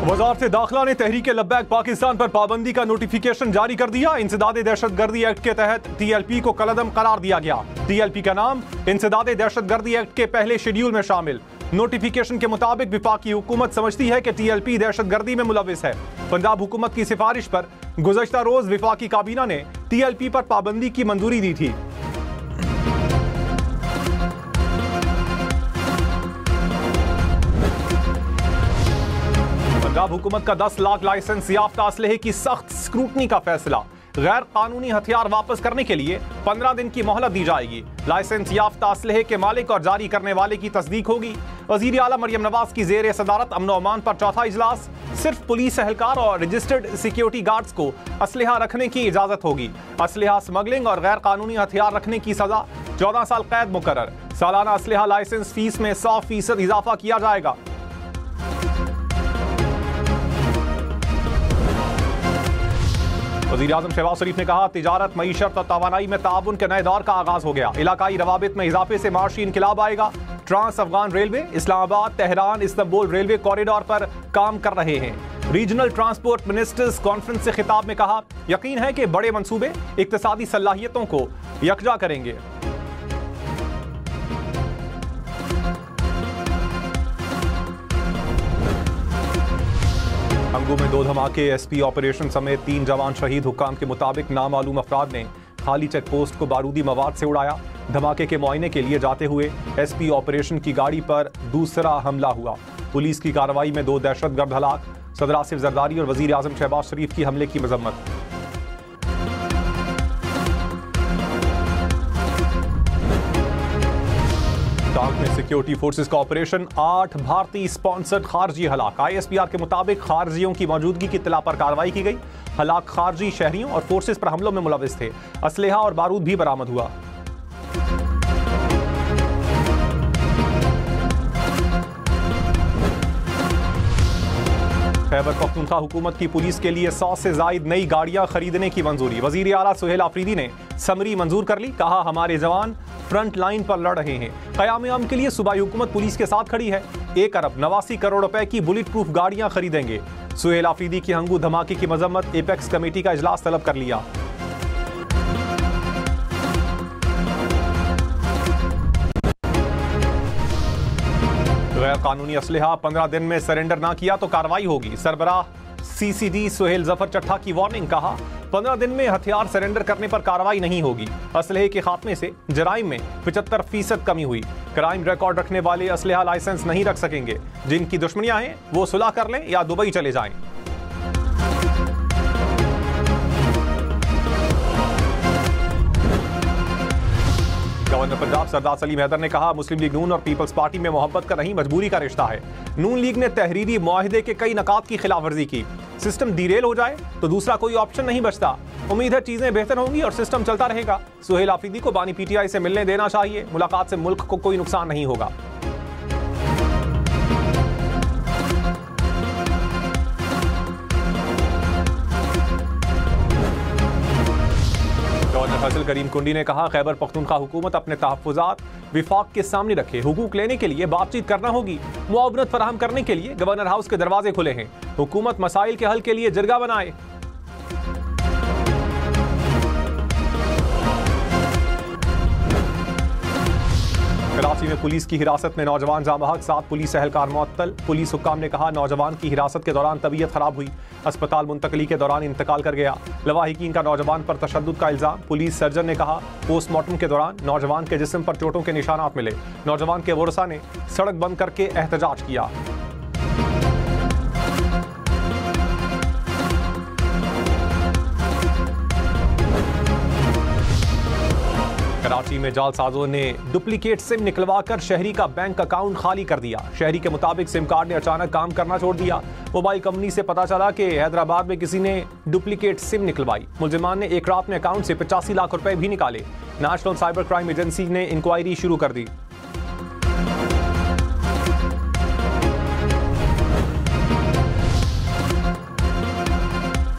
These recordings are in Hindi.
वजारत दाखिला ने तहरीक लब्बैक पाकिस्तान पर पाबंदी का नोटिफिकेशन जारी कर दिया। इंसदाद दहशतगर्दी एक्ट के तहत TLP को कलअदम करार दिया गया। TLP का नाम इंसदाद दहशतगर्दी एक्ट के पहले शेड्यूल में शामिल। नोटिफिकेशन के मुताबिक विफाकी हुकूमत समझती है कि TLP दहशतगर्दी में मुलविस है। पंजाब हुकूमत की सिफारिश पर गुज़श्ता रोज विफाकी काबीना ने TLP पर पाबंदी की मंजूरी दी थी। पंजाब हुकूमत का 10 लाख लाइसेंस याफ्ता असलहे की सख्त स्क्रूटनी का फैसला। गैर कानूनी हथियार वापस करने के लिए 15 दिन की मोहलत दी जाएगी। लाइसेंस याफ्ता असलहे के मालिक और जारी करने वाले की तस्दीक होगी। वज़ीर आला मरियम नवाज की ज़ेर सदारत अमन और अमान पर चौथा इजलास। सिर्फ पुलिस एहलकार और रजिस्टर्ड सिक्योरिटी गार्ड्स को असलहा रखने की इजाजत होगी। असलहा स्मगलिंग और गैर कानूनी हथियार रखने की सजा 14 साल कैद मुकर्रर। सालाना असलहा लाइसेंस फीस में 100% इजाफा किया जाएगा। वज़ीर आज़म शहबाज शरीफ ने कहा, तिजारत, मईशत और तवानाई में ताउन के नए दौर का आगाज हो गया। इलाकाई रवाबित में इजाफे से माशी इनकलाब आएगा। Trans Afghan railway Islamabad Tehran Istanbul railway corridor पर काम कर रहे हैं। रीजनल ट्रांसपोर्ट मिनिस्टर्स कॉन्फ्रेंस से खिताब में कहा, यकीन है कि बड़े मंसूबे इक्तिसादी सलाहियतों को यकजा करेंगे। अंगू में 2 धमाके, SP ऑपरेशन समेत 3 जवान शहीद। हुक्काम के मुताबिक नामालूम अफराद ने खाली चेक पोस्ट को बारूदी मवाद से उड़ाया। धमाके के मुआयने के लिए जाते हुए SP ऑपरेशन की गाड़ी पर दूसरा हमला हुआ। पुलिस की कार्रवाई में 2 दहशतगर्द हलाक। सदर आसिफ जरदारी और वज़ीर आज़म शहबाज शरीफ की हमले की मजम्मत। टांग में सिक्योरिटी फोर्सेस का ऑपरेशन, 8 भारतीय स्पॉन्सर्ड खारजी हलाक। ISPR के मुताबिक खारजियों की मौजूदगी की इत्तला पर कार्रवाई की गई। हलाक खारजी शहरियों और फोर्सेस पर हमलों में मुलविस थे। असलहा और बारूद भी बरामद हुआ। खैबर पख्तूनख्वा हुकूमत की पुलिस के लिए 100 से जायद नई गाड़ियां खरीदने की मंजूरी। वजीर आला सुहेल आफरीदी ने समरी मंजूर कर ली। कहा, हमारे जवान फ्रंट लाइन पर लड़ रहे हैं। क़याम अमन के लिए सूबाई हुकूमत पुलिस के साथ खड़ी है। 1 अरब 89 करोड़ रुपए की बुलेट प्रूफ गाड़ियां खरीदेंगे। सुहेल आफरीदी की हंगू धमाके की मजम्मत। एपेक्स कमेटी का इजलास तलब कर लिया। गैर कानूनी असलहा 15 दिन में सरेंडर ना किया तो कार्रवाई होगी। सरबराह CCD सुहेल जफर चट्ठा की वार्निंग। कहा, 15 दिन में हथियार सरेंडर करने पर कार्रवाई नहीं होगी। असलहे के खात्मे से जराइम में 75% कमी हुई। क्राइम रिकॉर्ड रखने वाले असलहा लाइसेंस नहीं रख सकेंगे। जिनकी दुश्मनियां हैं वो सुलह कर लें या दुबई चले जाएं। गवर्नर पंजाब सरदार सलीम हैदर ने कहा, मुस्लिम लीग नून और पीपल्स पार्टी में मोहब्बत का नहीं मजबूरी का रिश्ता है। नून लीग ने तहरीरी मुआहिदे के कई नकात की खिलाफ वर्जी की। सिस्टम डीरेल हो जाए तो दूसरा कोई ऑप्शन नहीं बचता। उम्मीद है चीजें बेहतर होंगी और सिस्टम चलता रहेगा। सुहेल आफरीदी को बानी PTI से मिलने देना चाहिए। मुलाकात से मुल्क को कोई नुकसान नहीं होगा। गवर्नर फजल करीम कुंडी ने कहा, खैबर पख्तूनख्वा हुकूमत अपने तहफ़्फ़ुज़ात विफाक के सामने रखे। हुकूक लेने के लिए बातचीत करना होगी। मुआवनत फराहम करने के लिए गवर्नर हाउस के दरवाजे खुले हैं। हुकूमत मसाइल के हल के लिए जरगा बनाए। कराची में पुलिस की हिरासत में नौजवान जाँ बहक, 7 पुलिस एहलकार मुअत्तल। पुलिस हुक्काम ने कहा, नौजवान की हिरासत के दौरान तबीयत खराब हुई। अस्पताल मुंतकली के दौरान इंतकाल कर गया। लवाहिकीन का नौजवान पर तशद्दुद का इल्जाम। पुलिस सर्जन ने कहा, पोस्टमार्टम के दौरान नौजवान के जिस्म पर चोटों के निशानात मिले। नौजवान के वरसा ने सड़क बंद करके एहतजाज किया। कराची में जालसाजों ने डुप्लीकेट सिम निकलवाकर शहरी का बैंक अकाउंट खाली कर दिया। शहरी के मुताबिक सिम कार्ड ने अचानक काम करना छोड़ दिया। मोबाइल कंपनी से पता चला कि हैदराबाद में किसी ने डुप्लीकेट सिम निकलवाई। मुलजिमान ने एक रात में अकाउंट से 85 लाख रुपए भी निकाले। नेशनल साइबर क्राइम एजेंसी ने इंक्वायरी शुरू कर दी।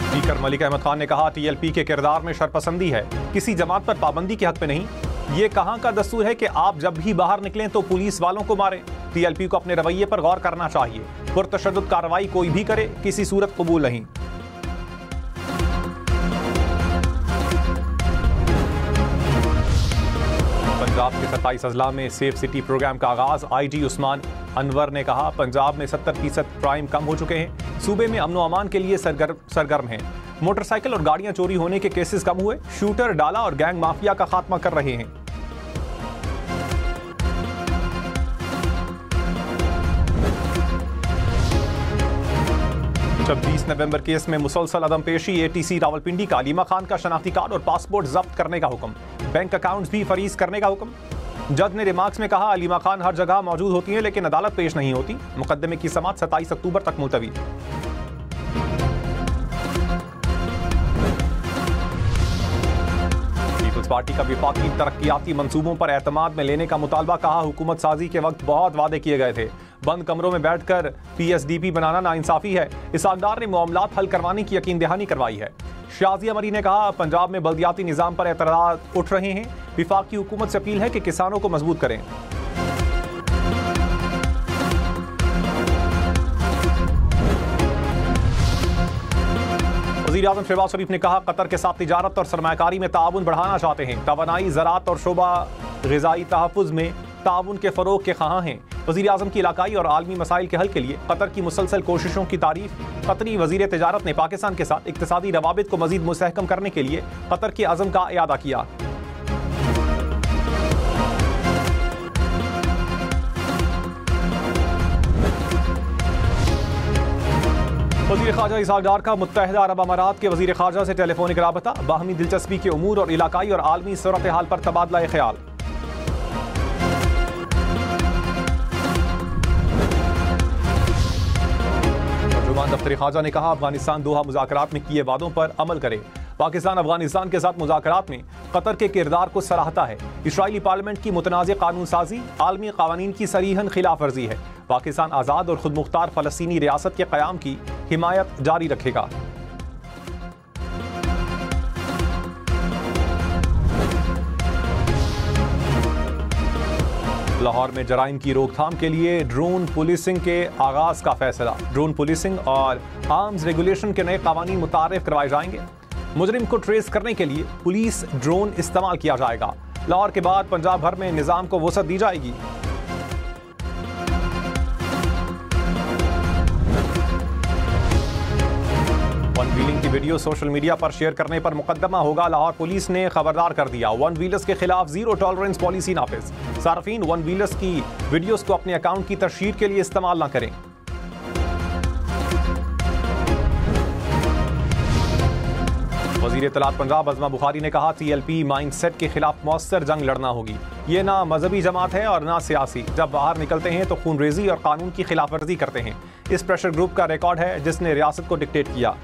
स्पीकर मलिक अहमद खान ने कहा, TLP के किरदार में शरपसंदी है, किसी जमात पर पाबंदी के हक में नहीं। ये कहां का दस्तूर है कि आप जब भी बाहर निकलें तो पुलिस वालों को मारें। TLP को अपने रवैये पर गौर करना चाहिए। पुरतशद्दुद कार्रवाई कोई भी करे, किसी सूरत कबूल नहीं। पंजाब के 27 अजला में सेफ सिटी प्रोग्राम का आगाज। IG उस्मान अनवर ने कहा, पंजाब में 70% क्राइम कम हो चुके हैं, सूबे में अमनो अमान के लिए सरगर्म हैं। मोटरसाइकिल और गाड़ियां चोरी होने के केसेस कम हुए, शूटर डाला और गैंग माफिया का खात्मा कर रहे हैं। जब 20 नवंबर केस में मुसलसल अदम पेशी, ATC रावलपिंडी का अलीमा खान का शनाख्ती कार्ड और पासपोर्ट जब्त करने का हुक्म, बैंक अकाउंट्स भी फरीज करने का हुक्म। जज ने रिमार्क्स में कहा, अलीमा खान हर जगह मौजूद होती हैं लेकिन अदालत पेश नहीं होती। मुकदमे की समाअत 27 अक्टूबर तक मुलतवी। पीपल्स पार्टी का विफाकी तरक्कियाती मंसूबों पर एतमाद में लेने का मुतालबा। कहा, हुकूमत साजी के वक्त बहुत वादे किए गए थे, बंद कमरों में बैठकर PSDP बनाना नाइंसाफी है। इसाकदार ने मामलात हल करवाने की यकीन दहानी करवाई है। शाजिया मरी ने कहा, पंजाब में बल्दियाती निज़ाम पर एतराज़ उठ रहे हैं, विफाकी हुकूमत से अपील है कि किसानों को मजबूत करें। वज़ीर आज़म शहबाज शरीफ ने कहा, कतर के साथ तिजारत और सरमायाकारी में ताउन बढ़ाना चाहते हैं। तवानाई, ज़राअत और शोबा ग़िज़ाई तहफ़्फ़ुज़ में ताउन के फ़रोग़ के ख़्वाह हैं। वज़ीर आज़म की इलाकाई और आलमी मसाइल के हल के लिए कतर की मुसलसल कोशिशों की तारीफ। कतरी वज़ीर तिजारत ने पाकिस्तान के साथ इक़्तिसादी रवाबित को मज़ीद मुस्तहकम करने के लिए कतर के अज़म का इयादा किया। वज़ीर ख़ारजा इसाकदार का मुत्तहिदा अरब अमारात के वज़ीर ख़ारजा से टेलीफोनिक राबता। बाहमी दिलचस्पी के उमूर और इलाकाई और आलमी सूरत हाल पर तबादला ख्याल। दफ्तर ख़ारजा ने कहा, अफगानिस्तान दोहा मुज़ाकरात में किए वादों पर अमल करे। पाकिस्तान अफगानिस्तान के साथ मुज़ाकरात में कतर के किरदार को सराहता है। इस्राईली पार्लियामेंट की मुतनाज़ कानून साजी आलमी कानून की सरीहन खिलाफ वर्जी है। पाकिस्तान आज़ाद और खुद मुख्तार फ़लस्तीनी रियासत के क़याम की हिमायत जारी रखेगा। लाहौर में जराइम की रोकथाम के लिए ड्रोन पुलिसिंग के आगाज का फैसला। ड्रोन पुलिसिंग और आर्म्स रेगुलेशन के नए कानून मुतारिफ करवाए जाएंगे। मुजरिम को ट्रेस करने के लिए पुलिस ड्रोन इस्तेमाल किया जाएगा। लाहौर के बाद पंजाब भर में निजाम को वसअत दी जाएगी। वन व्हीलिंग की वीडियो सोशल मीडिया पर शेयर करने पर मुकदमा होगा। लाहौर पुलिस ने खबरदार कर दिया, वन व्हीलर्स के खिलाफ जीरो टॉलरेंस पॉलिसी नाफिज। सार्फिन वन व्हीलर्स की वीडियोस को अपने अकाउंट की तशहीर के लिए इस्तेमाल न करें। वज़ीर इत्तलात पंजाब अज़मा बुखारी ने कहा, TLP माइंडसेट के खिलाफ मौसर जंग लड़ना होगी। ये ना मजहबी जमात है और ना सियासी। जब बाहर निकलते हैं तो खूनरेजी और कानून की खिलाफ वर्जी करते हैं। इस प्रेशर ग्रुप का रिकॉर्ड है जिसने रियासत को डिक्टेट किया।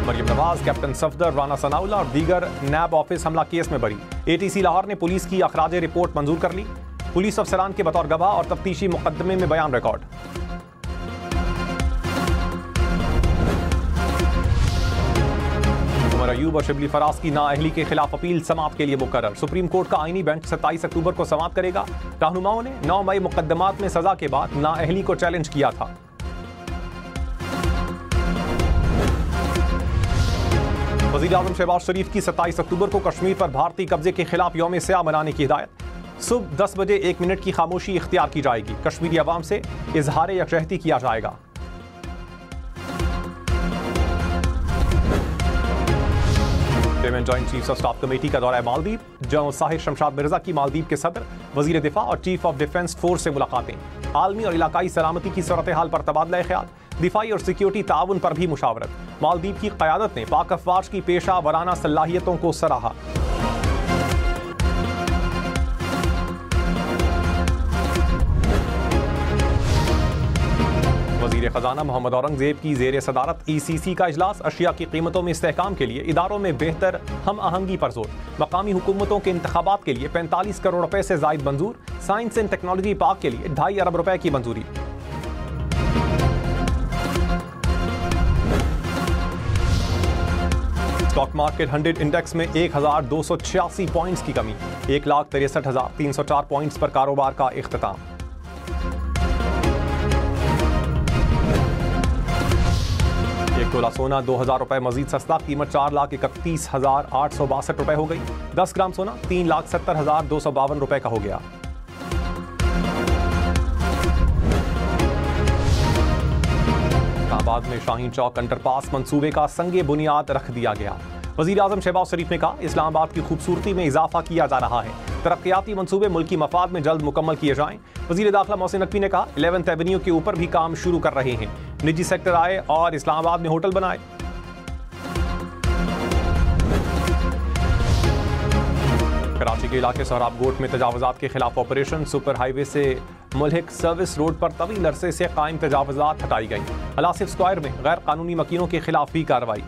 मरियम नवाज, कैप्टन सफदर, राना सनाउल्लाह और दीगर नैब ऑफिस हमला केस में बरी। ATC लाहौर ने पुलिस की अखराज रिपोर्ट मंजूर कर ली। पुलिस अफसरान के बतौर गवाह और तफ्तीशी मुकदमे में बयान रिकॉर्ड। उमर अयूब और शिबली फराज की नाअहली के खिलाफ अपील समाअत के लिए मुकर्रर। सुप्रीम कोर्ट का आईनी बेंच 27 अक्टूबर को समाअत करेगा। रहनुमाओं ने 9 मई मुकदमात में सजा के बाद नाअहली को चैलेंज किया था। वज़ीर आज़म शहबाज शरीफ की 27 अक्टूबर को कश्मीर पर भारतीय कब्जे के खिलाफ यौम स्याह मनाने की हिदायत। सुबह 10 बजे 1 मिनट की खामोशी इख्तियार की जाएगी। कश्मीरी अवाम से इजहार यकजहती किया जाएगा। Chairman joint chiefs of staff committee का दौरा मालदीव। जनरल साहिर शमशाद मिर्जा की मालदीव के सदर, वजीर दिफा और चीफ ऑफ डिफेंस फोर्स से मुलाकातें। आलमी और इलाकाई सलामती की सूरत हाल पर तबादला ख्याल। दिफाई और सिक्योरिटी ताउन पर भी मुशावरत। मालदीव की क़यादत ने पाक अफवाज की पेशा वराना सलाहियतों को सराहा। वज़ीर ख़जाना मोहम्मद औरंगज़ेब की ज़ेर सदारत ECC का इजलास। अशिया की कीमतों में इस्तेहकाम के लिए इदारों में बेहतर हम आहंगी पर जोर। मकामी हुकूमतों के इंतखाबात के लिए 45 करोड़ रुपए से जायद मंजूर। साइंस एंड टेक्नोलॉजी पार्क के लिए 2.5 अरब रुपए की मंजूरी। स्टॉक मार्केट 100 इंडेक्स में 1286 पॉइंट्स की कमी, 1,63,304 पॉइंट्स पर कारोबार का इख्तिताम। एक तोला सोना 2,000 रुपए मजीद सस्ता, कीमत 4,31,862 रुपए हो गई। 10 ग्राम सोना 3,70,252 रुपए का हो गया। इस्लामाबाद में शाहीन चौक अंडरपास मंसूबे का संगे बुनियाद रख दिया गया। वजीर आजम शहबाज शरीफ ने कहा, इस्लामाबाद की खूबसूरती में इजाफा किया जा रहा है, तरक्याती मंसूबे मुल्की मफाद में जल्द मुकम्मल किए जाएं। वजीर दाखिला मोहसिन नकवी ने कहा, 11th एवेन्यू के ऊपर भी काम शुरू कर रहे हैं, निजी सेक्टर आए और इस्लामाबाद में होटल बनाए। कराची के इलाके सोहराब गोट में तजावुजात के खिलाफ ऑपरेशन, सुपर हाईवे से मुल्हिक सर्विस रोड पर तवील अरसे से कायम तजावुजात हटाई गई। अलासिफ स्क्वायर में गैर कानूनी मकीनों के खिलाफ भी कार्रवाई।